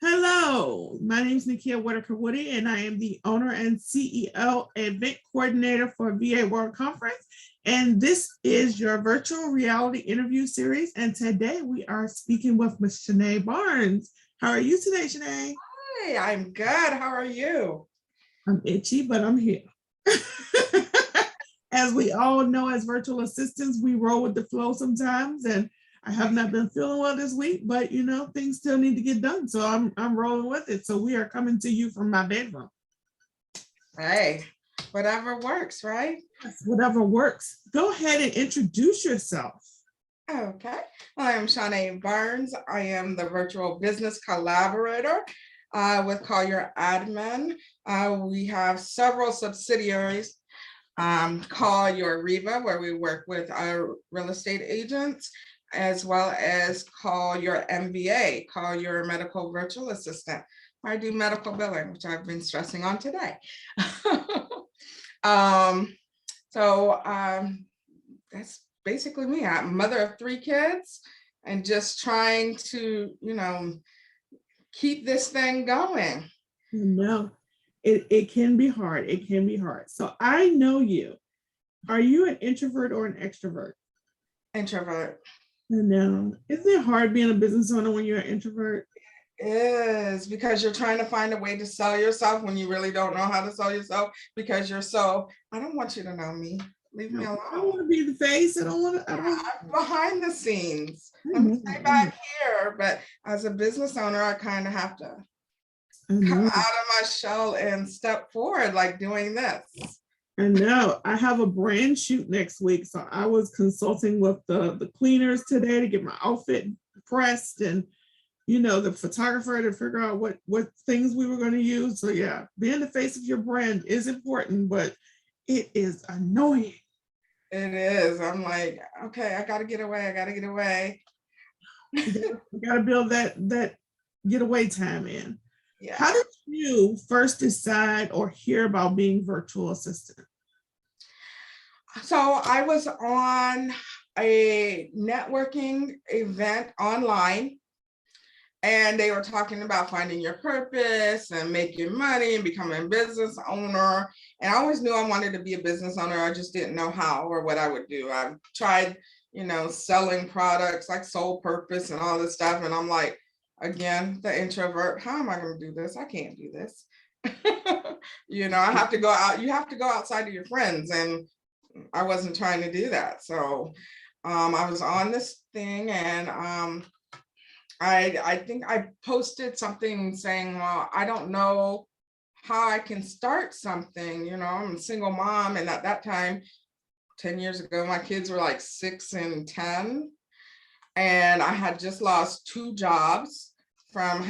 Hello, my name is Nikia Whitaker-Woody, and I am the owner and CEO event coordinator for VA World Conference. And this is your virtual reality interview series. And today we are speaking with Ms. Shoná Barnes. How are you today, Shoná? Hi, I'm good. How are you? I'm itchy, but I'm here. As we all know, as virtual assistants, we roll with the flow sometimes. And I have not been feeling well this week, but things still need to get done. So I'm rolling with it. So we are coming to you from my bedroom. Hey, whatever works, right? Yes, whatever works. Go ahead and introduce yourself. Okay. Well, I am Shoná Barnes. I am the virtual business collaborator with Call Your Admin. We have several subsidiaries. Call Your Riva, where we work with our real estate agents, as well as Call Your MVA, Call Your Medical Virtual Assistant. I do medical billing, which I've been stressing on today. That's basically me. I'm a mother of 3 kids and just trying to, keep this thing going. No, it can be hard. It can be hard. So I know you. Are you an introvert or an extrovert? Introvert. No. Isn't it hard being a business owner when you're an introvert? It is, because you're trying to find a way to sell yourself when you really don't know how to sell yourself, because I don't want you to know me. Leave me alone. I don't want to be the face. I'm behind the scenes. I'm stay back here, but as a business owner, I kind of have to come out of my shell and step forward, like doing this. I know. I have a brand shoot next week, so I was consulting with the cleaners today to get my outfit pressed, and the photographer to figure out what things we were going to use. So yeah, being the face of your brand is important, but it is annoying. It is. I'm like, okay, I gotta get away. You gotta build that getaway time in. Yeah. How did you first decide or hear about being virtual assistant? So I was on a networking event online, and they were talking about finding your purpose and making money and becoming a business owner. And I always knew I wanted to be a business owner. I just didn't know how or what I would do. I tried, selling products like Soul Purpose and all this stuff. And I'm like, again, the introvert, how am I going to do this? I can't do this. I have to go out. You have to go outside of your friends. And I wasn't trying to do that. So I was on this thing, and I think I posted something saying, well, I don't know how I can start something. I'm a single mom. And at that time, 10 years ago, my kids were like 6 and 10. And I had just lost 2 jobs from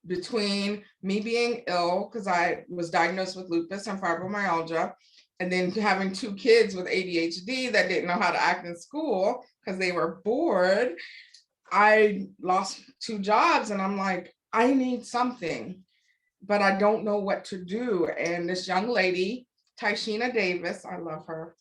between me being ill, because I was diagnosed with lupus and fibromyalgia, and then having 2 kids with ADHD that didn't know how to act in school because they were bored. I lost 2 jobs, and I'm like, I need something, but I don't know what to do. And this young lady, Tyshina Davis, I love her.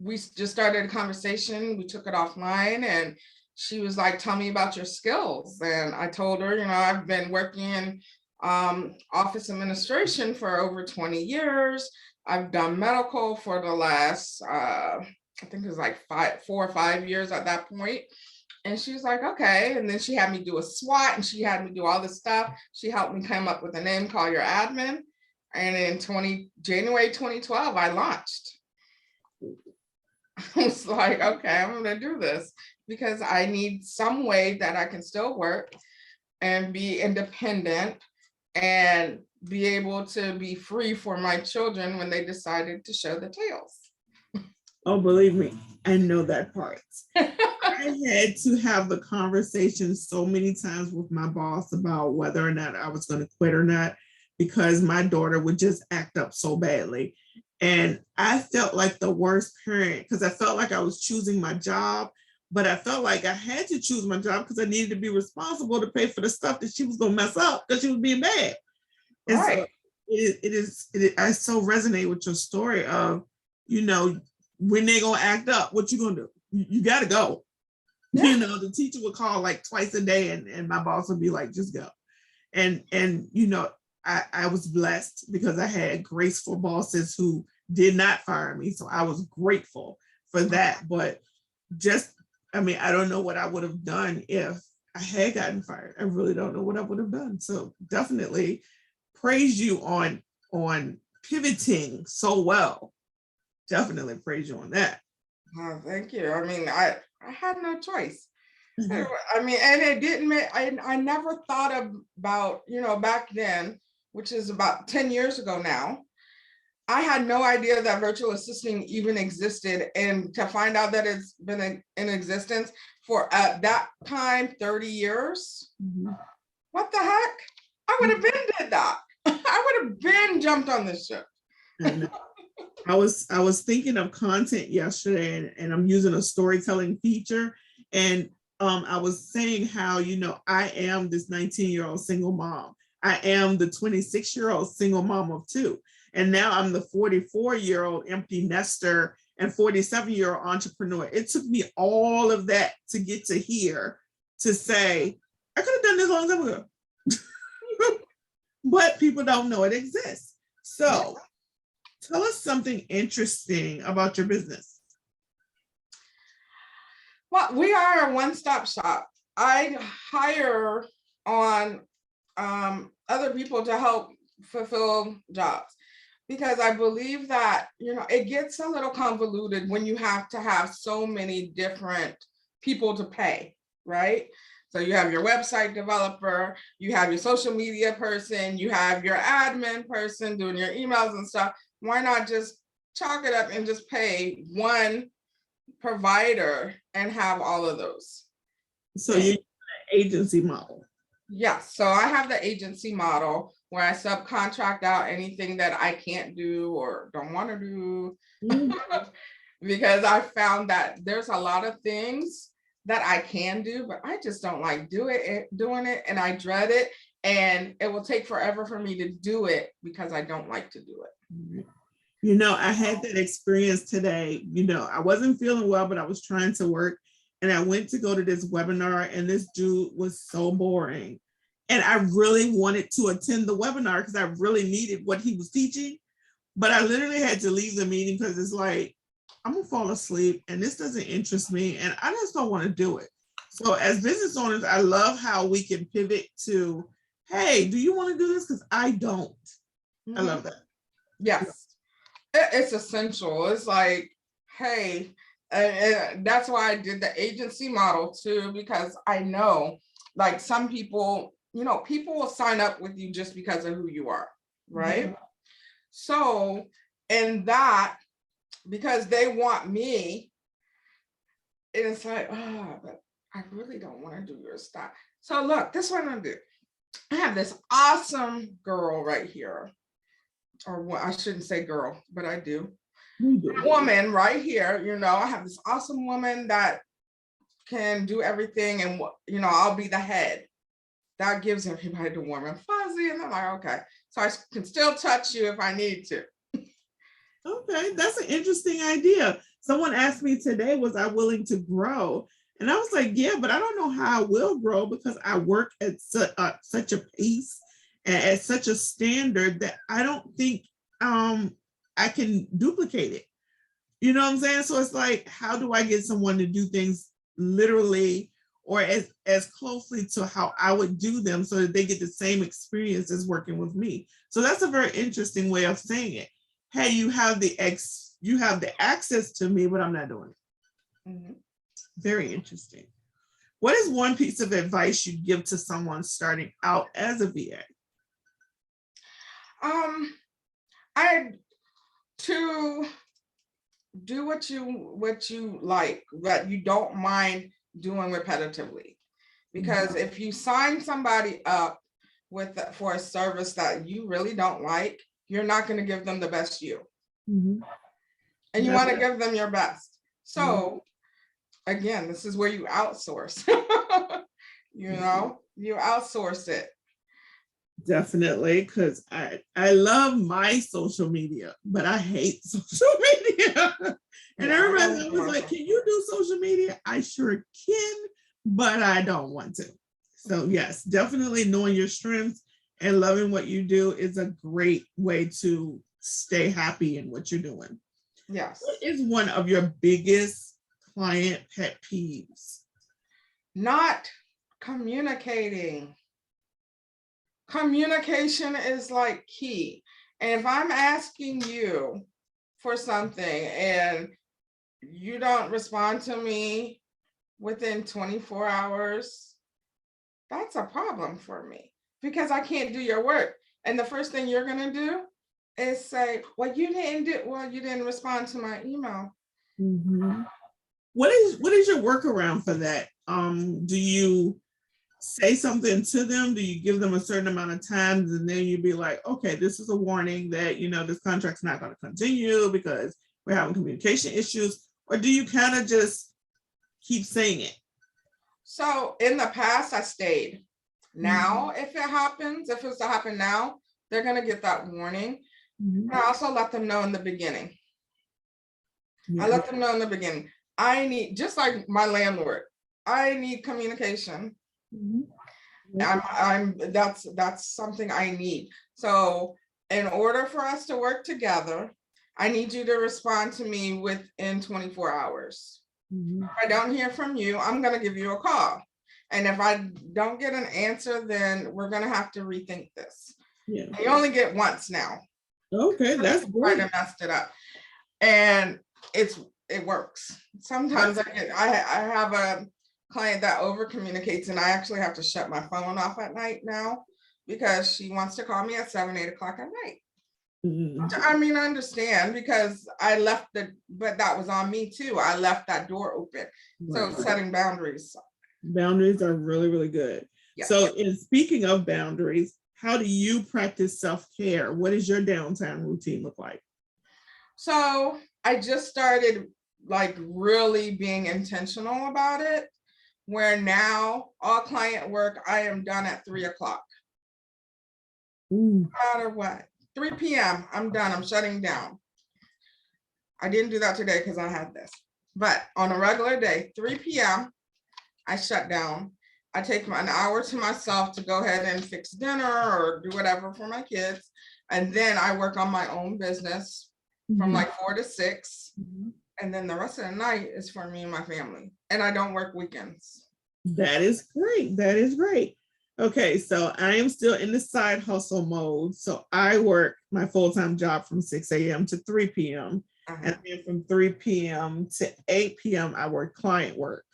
We just started a conversation. We took it offline, and she was like, tell me about your skills. And I told her, I've been working in office administration for over 20 years. I've done medical for the last, I think it was like 4 or 5 years at that point. And she was like, okay. And then she had me do a SWOT, and she had me do all this stuff. She helped me come up with a name, Call Your Admin. And in January 2012, I launched. I was like, okay, I'm going to do this because I need some way that I can still work and be independent and be able to be free for my children when they decided to show the tails. Oh, believe me, I know that part. I had to have the conversation so many times with my boss about whether or not I was going to quit or not, because my daughter would just act up so badly. And I felt like the worst parent, because I felt like I was choosing my job, but I felt like I had to choose my job because I needed to be responsible to pay for the stuff that she was going to mess up because she was being bad. And right. So I so resonate with your story of, when they're going to act up, what you going to do? You got to go. Yeah. The teacher would call like twice a day, and my boss would be like, just go. And I was blessed because I had graceful bosses who did not fire me. So I was grateful for that. But I don't know what I would have done if I had gotten fired. I really don't know what I would have done. So definitely praise you on pivoting so well. Definitely praise you on that. Oh, thank you. I mean, I had no choice. Mhm. I mean, and it didn't make, I never thought about, back then, which is about 10 years ago now, I had no idea that virtual assisting even existed. And to find out that it's been in existence for at that time, 30 years, Mhm. what the heck? I would have been did that. I would have been jumped on this ship. I know. I was thinking of content yesterday, and I'm using a storytelling feature, and I was saying how I am this 19-year-old single mom. I am the 26-year-old single mom of two, and now I'm the 44-year-old empty nester and 47-year-old entrepreneur. It took me all of that to get to here to say I could have done this a long time ago, but people don't know it exists. So tell us something interesting about your business. Well, we are a one-stop shop. I hire on other people to help fulfill jobs because I believe that, it gets a little convoluted when you have to have so many different people to pay, right? So you have your website developer, you have your social media person, you have your admin person doing your emails and stuff. Why not just chalk it up and just pay one provider and have all of those? So you're an agency model. Yes, so I have the agency model where I subcontract out anything that I can't do or don't want to do. Mhm. Because I found that there's a lot of things that I can do, but I just don't like doing it, and I dread it, and it will take forever for me to do it because I don't like to do it. I had that experience today. I wasn't feeling well, but I was trying to work, and I went to go to this webinar, and this dude was so boring. And I really wanted to attend the webinar because I really needed what he was teaching. But I literally had to leave the meeting because it's like, I'm gonna fall asleep and this doesn't interest me and I just don't want to do it. So as business owners, I love how we can pivot to, hey, do you want to do this? Because I don't. I love that. Yes, it's essential. It's like, hey, and that's why I did the agency model too, because I know like some people, people will sign up with you just because of who you are, right? Mhm. So, in that, because they want me, it's like, oh, but I really don't want to do your stuff. So look, this is what I'm gonna do. I have this awesome girl right here, or what, I shouldn't say girl, but I do. We do. Woman right here, I have this awesome woman that can do everything, and I'll be the head. That gives everybody the warm and fuzzy, and I'm like, okay, so I can still touch you if I need to. Okay, that's an interesting idea. Someone asked me today, was I willing to grow? And I was like, yeah, but I don't know how I will grow because I work at such a pace and at such a standard that I don't think I can duplicate it. You know what I'm saying? So it's like, how do I get someone to do things literally or as closely to how I would do them so that they get the same experience as working with me? So that's a very interesting way of saying it. Hey, you have the access to me, but I'm not doing it. Mhm. Very interesting. What is one piece of advice you'd give to someone starting out as a VA? I to do what you like, that you don't mind doing repetitively. Because if you sign somebody up for a service that you really don't like, you're not going to give them the best you. Mhm. And you want to give them your best. Mhm. So again, this is where you outsource. You outsource it. Definitely, because I love my social media, but I hate social media. Yeah. And Yeah, I everybody love was like, commercial. can you do social media? I sure can, but I don't want to. So yes, definitely knowing your strengths and loving what you do is a great way to stay happy in what you're doing. What Yes. is one of your biggest client pet peeves? Not communicating. Communication is like key. And if I'm asking you for something and you don't respond to me within 24 hours, that's a problem for me because I can't do your work. And the first thing you're going to do is say, well, you didn't respond to my email. Mhm. What is your workaround for that? Do you say something to them? Do you give them a certain amount of time and then you be like, okay, this is a warning that this contract's not going to continue because we're having communication issues? Or do you kind of just keep saying it? So in the past, I stayed. Now, Mhm. if it's to happen now, they're going to get that warning. Mhm. And I also let them know in the beginning. I Yeah. let them know in the beginning. I need, just like my landlord, I need communication. Mhm. That's something I need. So in order for us to work together, I need you to respond to me within 24 hours. Mhm. If I don't hear from you, I'm going to give you a call. And if I don't get an answer, then we're going to have to rethink this. Yeah. You only get once now. Okay, that's Might great. have messed it up. And it works. Sometimes I have a client that over communicates and I actually have to shut my phone off at night now because she wants to call me at 7, 8 o'clock at night. Mhm. I mean, I understand because but that was on me too. I left that door open. So Right. setting boundaries. Boundaries are really, really good. Yes. So, in speaking of boundaries, how do you practice self-care? What does your downtime routine look like? So I just started like really being intentional about it, where now all client work, I am done at 3 o'clock. Mm. No matter what. 3 p.m. I'm done. I'm shutting down. I didn't do that today because I had this. But on a regular day, 3 p.m., I shut down. I take an hour to myself to go ahead and fix dinner or do whatever for my kids. And then I work on my own business from Mhm. like 4 to 6. Mhm. And then the rest of the night is for me and my family. And I don't work weekends. That is great. That is great. Okay, so I am still in the side hustle mode. So I work my full-time job from 6 a.m. to 3 p.m. And Uh-huh. then from 3 p.m. to 8 p.m., I work client work.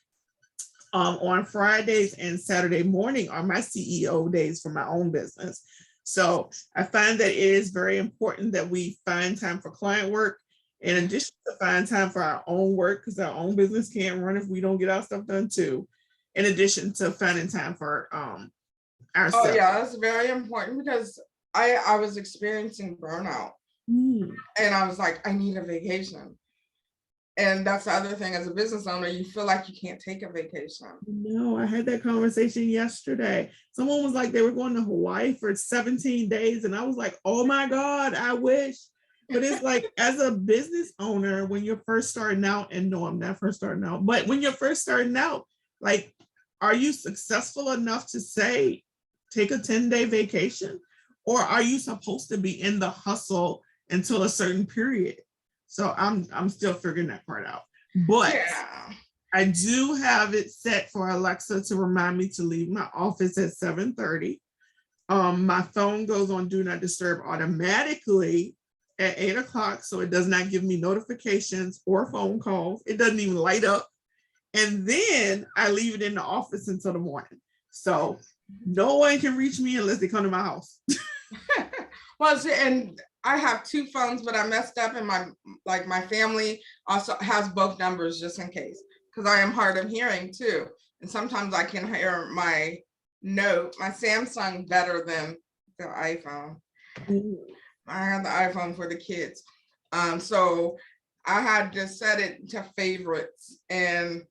On Fridays and Saturday morning are my CEO days for my own business. So I find that it is very important that we find time for client work in addition to find time for our own work because our own business can't run if we don't get our stuff done too. In addition to finding time for Oh ourselves. yeah, that's very important because I was experiencing burnout Mm. and I was like, I need a vacation. And that's the other thing, as a business owner, you feel like you can't take a vacation. No, I had that conversation yesterday. Someone was like, they were going to Hawaii for 17 days. And I was like, oh my God, I wish. But it's like, as a business owner, when you're first starting out, and no, I'm not first starting out, but when you're first starting out, like, are you successful enough to say, take a 10-day vacation? Or are you supposed to be in the hustle until a certain period? So I'm still figuring that part out. But Yeah. I do have it set for Alexa to remind me to leave my office at 7:30. My phone goes on do not disturb automatically at 8 o'clock, so it does not give me notifications or phone calls. It doesn't even light up. And then I leave it in the office until the morning. So no one can reach me unless they come to my house. Well, see, and I have two phones, but I messed up, and my family also has both numbers just in case, because I am hard of hearing too, and sometimes I can hear my Samsung better than the iPhone. I have the iPhone for the kids, so I had to set it to favorites, and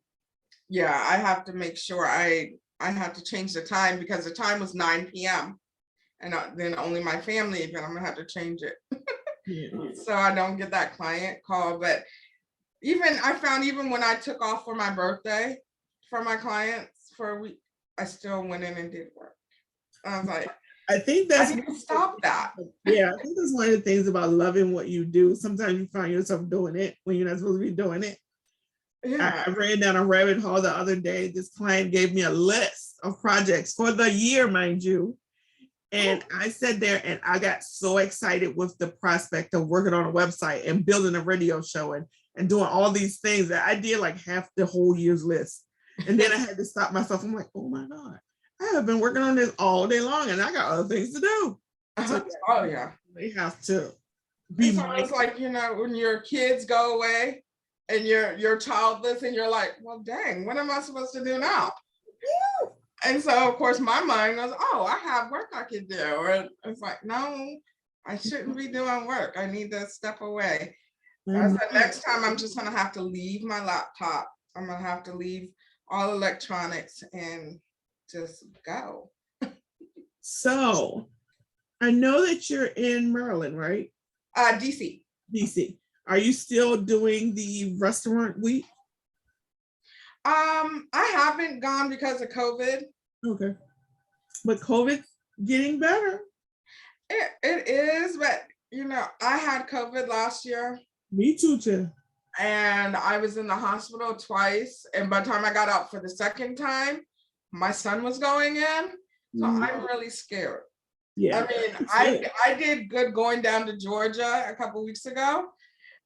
yeah, I have to make sure I have to change the time because the time was 9 p.m. and then only my family, but I'm gonna have to change it. Yeah. So I don't get that client call. But I found even when I took off for my birthday for my clients for a week, I still went in and did work. I was like, I think I that's need to stop that. yeah, I think that's one of the things about loving what you do. Sometimes you find yourself doing it when you're not supposed to be doing it. Yeah. I ran down a rabbit hole the other day. This client gave me a list of projects for the year, mind you. And I sat there and I got so excited with the prospect of working on a website and building a radio show and doing all these things that I did like half the whole year's list. And then I had to stop myself. I'm like, oh my God, I have been working on this all day long and I got other things to do. So Oh yeah. they have to be It's almost like, when your kids go away and you're childless and you're like, well, dang, what am I supposed to do now? And so, of course, my mind goes, oh, I have work I could do. Or it's like, no, I shouldn't be doing work. I need to step away. I said, next time I'm just going to have to leave my laptop. I'm going to have to leave all electronics and just go. So I know that you're in Maryland, right? DC. DC. Are you still doing the restaurant week? I haven't gone because of COVID. Okay. But COVID's getting better. It is, but I had COVID last year. Me too, Jen. And I was in the hospital twice. And by the time I got out for the second time, my son was going in. So I'm really scared. Yeah. I mean, I did good going down to Georgia a couple weeks ago.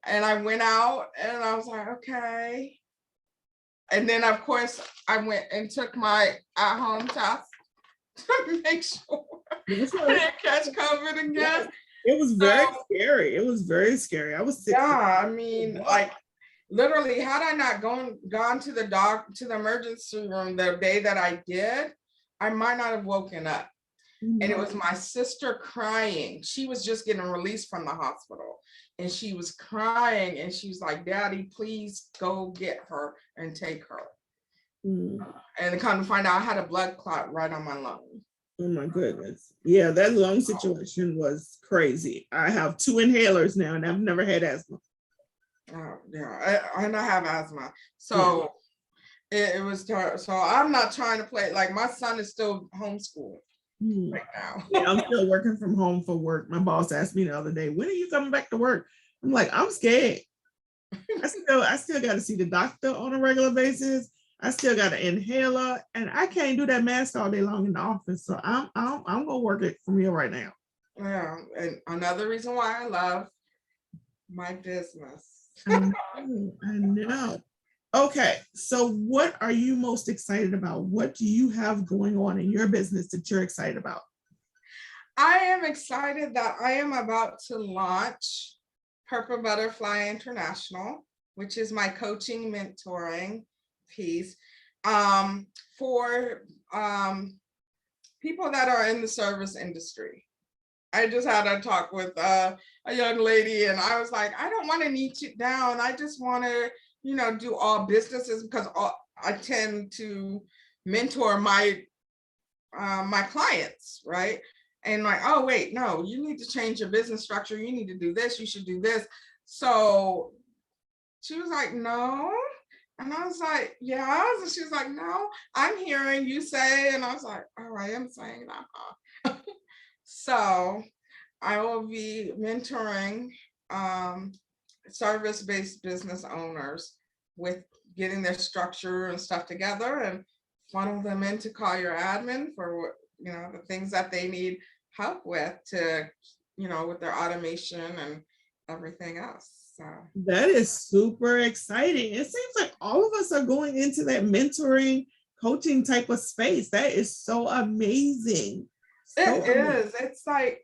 And I went out and I was like, okay. And then, of course, I went and took my at-home test to make sure I didn't catch COVID again. It was very scary. It was very scary. I was sick. Yeah, I mean, like literally, had I not gone to the emergency room the day that I did, I might not have woken up. And it was my sister crying. She was just getting released from the hospital. And she was crying and she was like, Daddy, please go get her and take her. And come to find out I had a blood clot right on my lung. Oh my goodness. Yeah, that lung situation was crazy. I have 2 inhalers now and I've never had asthma. Oh, yeah, and I have asthma. So it was, so I'm not trying to play, like my son is still homeschooled right now. Yeah, I'm still working from home for work. My boss asked me the other day, when are you coming back to work? I'm like, I'm scared. I still got to see the doctor on a regular basis. I still got an inhaler, and I can't do that mask all day long in the office. So I'm gonna work it from here right now. Yeah, and another reason why I love my business. I know. Okay, so what are you most excited about? What do you have going on in your business that you're excited about? I am excited that I am about to launch Purple Butterfly International, which is my coaching mentoring piece for people that are in the service industry. I just had a talk with a young lady and I was like, I don't want to niche it down. I just want to, do all businesses because I tend to mentor my my clients, right? And like, oh, wait, no, you need to change your business structure. You need to do this. You should do this. So she was like, no. And I was like, yeah. And she was like, no, I'm hearing you say. And I was like, oh, I am saying that. So I will be mentoring service-based business owners with getting their structure and stuff together and funnel them in to call your admin for the things that they need help with to with their automation and everything else. So that is super exciting. It seems like all of us are going into that mentoring coaching type of space. That is so amazing. It is. It's like,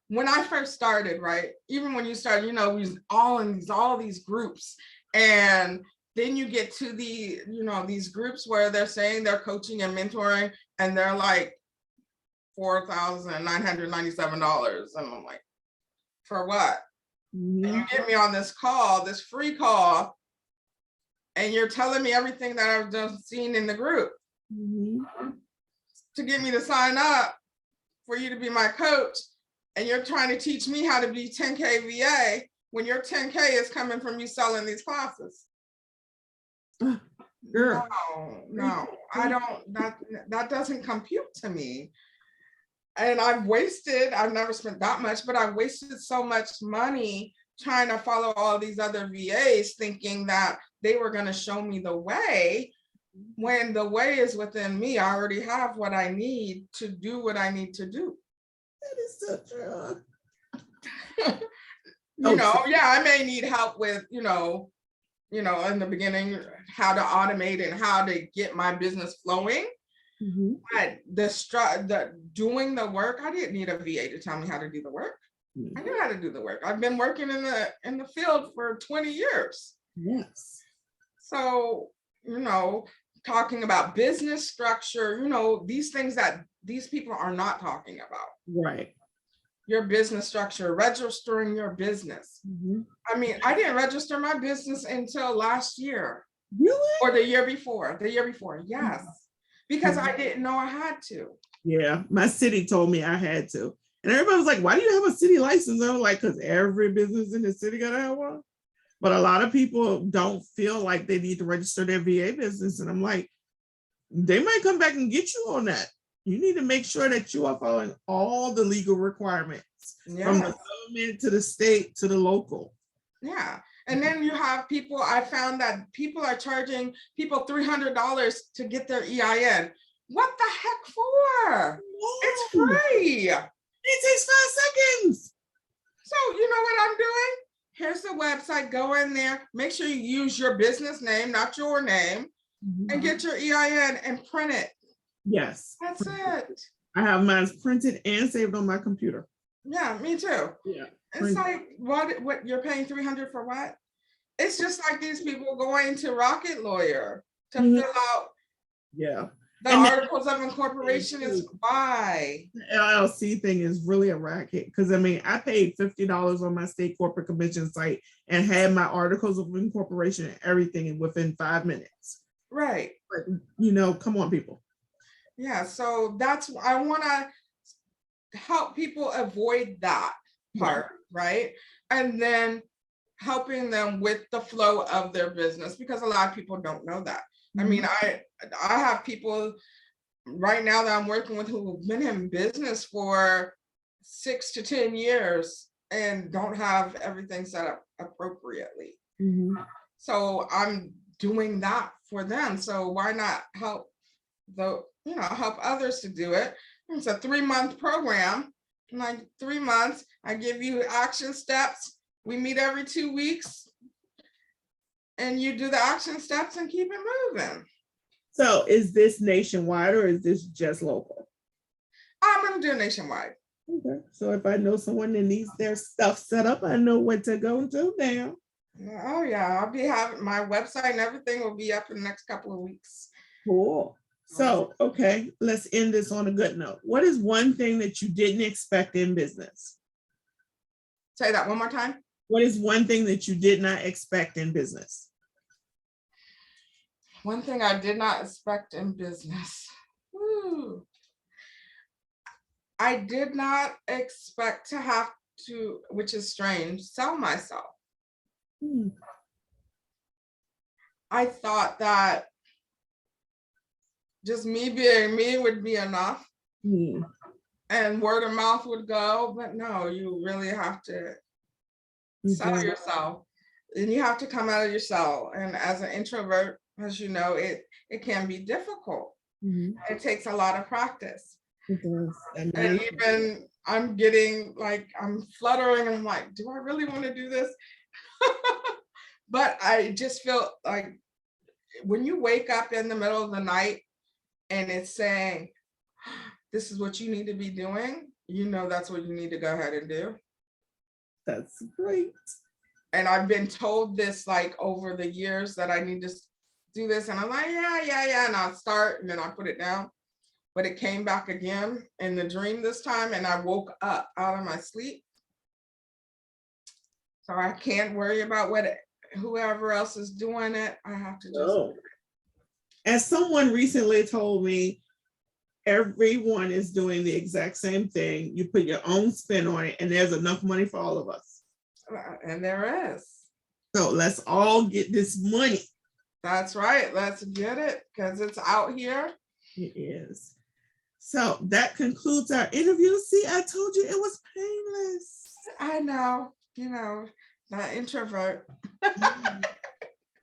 when I first started, right? Even when you started, we was all in all these groups, and then you get to these groups where they're saying they're coaching and mentoring, and they're like $4,997, and I'm like, for what? And you get me on this call, this free call, and you're telling me everything that I've just seen in the group to get me to sign up for you to be my coach. And you're trying to teach me how to be 10K VA when your 10K is coming from you selling these classes. Girl. No, I don't, that doesn't compute to me. And I've never spent that much, but I've wasted so much money trying to follow all these other VAs thinking that they were going to show me the way, when the way is within me. I already have what I need to do what I need to do. That is so true. I may need help with, in the beginning, how to automate and how to get my business flowing. Mm-hmm. But the doing the work, I didn't need a VA to tell me how to do the work. Mm-hmm. I knew how to do the work. I've been working in the field for 20 years. Yes. So, talking about business structure, these things that these people are not talking about. Right. Your business structure, registering your business. Mm-hmm. I mean, I didn't register my business until last year. Really? Or the year before, yes. Because I didn't know I had to. Yeah, my city told me I had to. And everybody was like, why do you have a city license? I was like, because every business in the city got to have one. But a lot of people don't feel like they need to register their VA business. And I'm like, they might come back and get you on that. You need to make sure that you are following all the legal requirements, from the government to the state to the local. Yeah. And then you have people, I found that people are charging people $300 to get their EIN. What the heck for? No. It's free. It takes 5 seconds. So you know what I'm doing? Here's the website. Go in there. Make sure you use your business name, not your name, and get your EIN and print it. Yes. That's it. I have mine printed and saved on my computer. Yeah, me too. Yeah. It's like, what you're paying $300 for what? It's just like these people going to Rocket Lawyer to fill out the articles of incorporation is why. The LLC thing is really a racket, because I mean, I paid $50 on my state corporate commission site and had my articles of incorporation and everything within 5 minutes. Right. But, come on, people. Yeah, so I want to help people avoid that part, right? And then helping them with the flow of their business, because a lot of people don't know that. I mean, I have people right now that I'm working with who have been in business for 6 to 10 years and don't have everything set up appropriately. Mm-hmm. So I'm doing that for them. So why not help help others to do it? It's a 3-month program. Like 3 months, I give you action steps. We meet every 2 weeks. And you do the action steps and keep it moving. So is this nationwide or is this just local? I'm going to do nationwide. Okay. So if I know someone that needs their stuff set up, I know what to go to now. Oh, yeah. I'll be having my website and everything will be up in the next couple of weeks. Cool. So, okay, let's end this on a good note. What is one thing that you didn't expect in business? Say that one more time. What is one thing that you did not expect in business? One thing I did not expect in business. Woo. I did not expect to have to, which is strange, sell myself. I thought that just me being me would be enough. And word of mouth would go, but no, you really have to sell yourself, and you have to come out of your shell. And as an introvert, as you know, it can be difficult. It takes a lot of practice. And even I'm getting I'm fluttering and I'm like, do I really want to do this? But I just feel like when you wake up in the middle of the night and it's saying, this is what you need to be doing, that's what you need to go ahead and do. That's great. And I've been told this over the years that I need to do this. And I'm like, yeah. And I'll start and then I put it down. But it came back again in the dream this time. And I woke up out of my sleep. So I can't worry about whoever else is doing it. I have to just. As someone recently told me, everyone is doing the exact same thing. You put your own spin on it, and there's enough money for all of us. And there is. So let's all get this money. That's right. Let's get it because it's out here. It is. So that concludes our interview. See, I told you it was painless. I know, that introvert.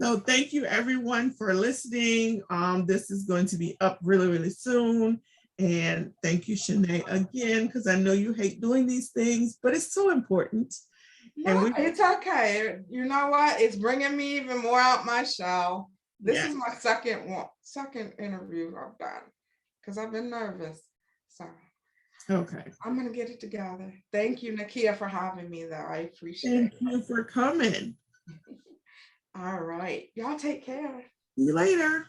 So thank you everyone for listening. This is going to be up really, really soon. And thank you, Shoná, again, because I know you hate doing these things, but it's so important. No, it's okay. You know what? It's bringing me even more out my shell. This is my second interview I've done because I've been nervous. So okay. I'm gonna get it together. Thank you, Nakia, for having me though. I appreciate it. Thank you for coming. All right. Y'all take care. See you later.